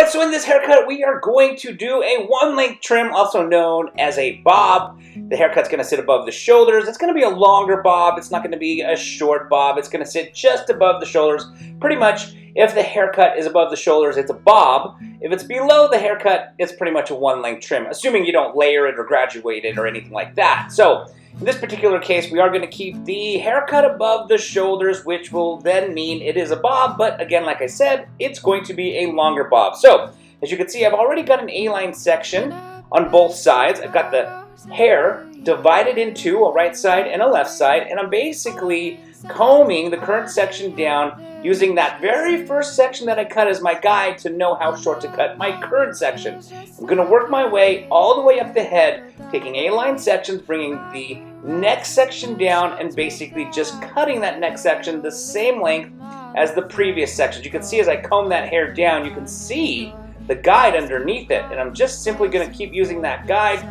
Alright, so in this haircut, we are going to do a one-length trim, also known as a bob. The haircut's going to sit above the shoulders. It's going to be a longer bob. It's not going to be a short bob. It's going to sit just above the shoulders. Pretty much, if the haircut is above the shoulders, it's a bob. If it's below the haircut, it's pretty much a one-length trim, assuming you don't layer it or graduate it or anything like that. So, in this particular case, we are going to keep the haircut above the shoulders, which will then mean it is a bob, but again, like I said, it's going to be a longer bob. So, as you can see, I've already got an A-line section on both sides. I've got the hair divided into a right side and a left side, and I'm basically combing the current section down using that very first section that I cut as my guide to know how short to cut my current section. I'm going to work my way all the way up the head, taking A-line sections, bringing the next section down, and basically just cutting that next section the same length as the previous sections. You can see as I comb that hair down, you can see the guide underneath it, and I'm just simply going to keep using that guide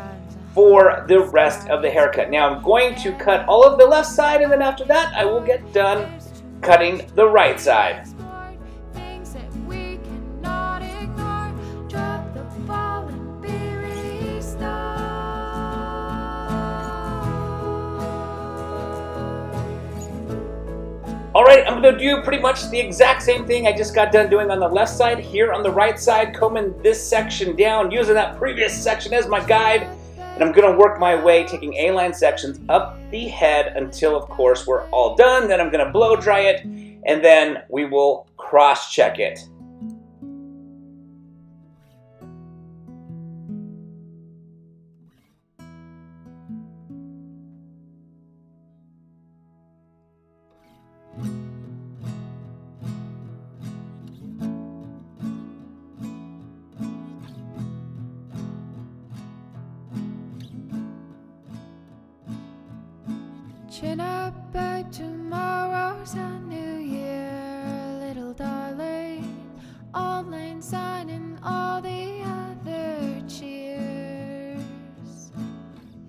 for the rest of the haircut. Now I'm going to cut all of the left side, and then after that I will get done cutting the right side. Alright, I'm going to do pretty much the exact same thing I just got done doing on the left side here on the right side, combing this section down, using that previous section as my guide. And I'm going to work my way, taking A-line sections up the head until, of course, we're all done. Then I'm going to blow dry it, and then we will cross-check it. Chin up, babe, tomorrow's a new year, little darling. Old Lane Sign and all the other cheers.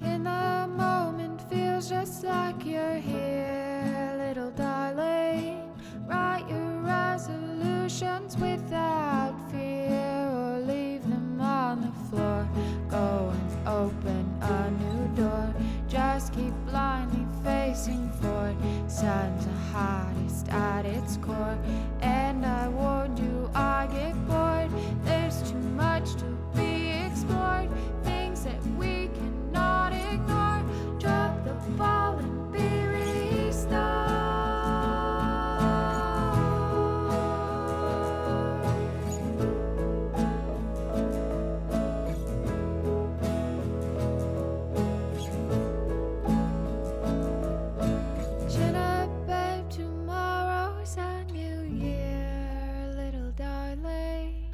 In the moment feels just like you're here, little darling. Write your resolutions without fear, or leave them on the floor. Go and open a new door. Just keep blindly facing forward. Sun's the hottest at its core, and I warned you I get bored. There's too much to be explored, things that we cannot ignore. Drop the ball and be restored. Chin up, babe, tomorrow's a new year, little darling.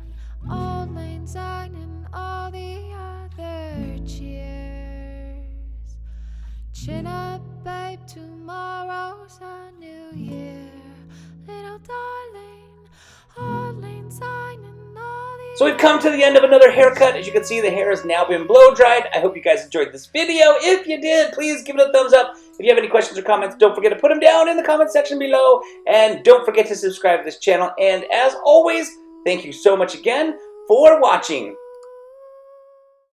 Old Lane Sign and all the other cheers. Chin up, babe, tomorrow's a new year, little darling. Old Lane Sign and all the So we've come to the end of another haircut. As you can see, the hair has now been blow dried. I hope you guys enjoyed this video. If you did, please give it a thumbs up. If you have any questions or comments, don't forget to put them down in the comment section below. And don't forget to subscribe to this channel. And as always, thank you so much again for watching.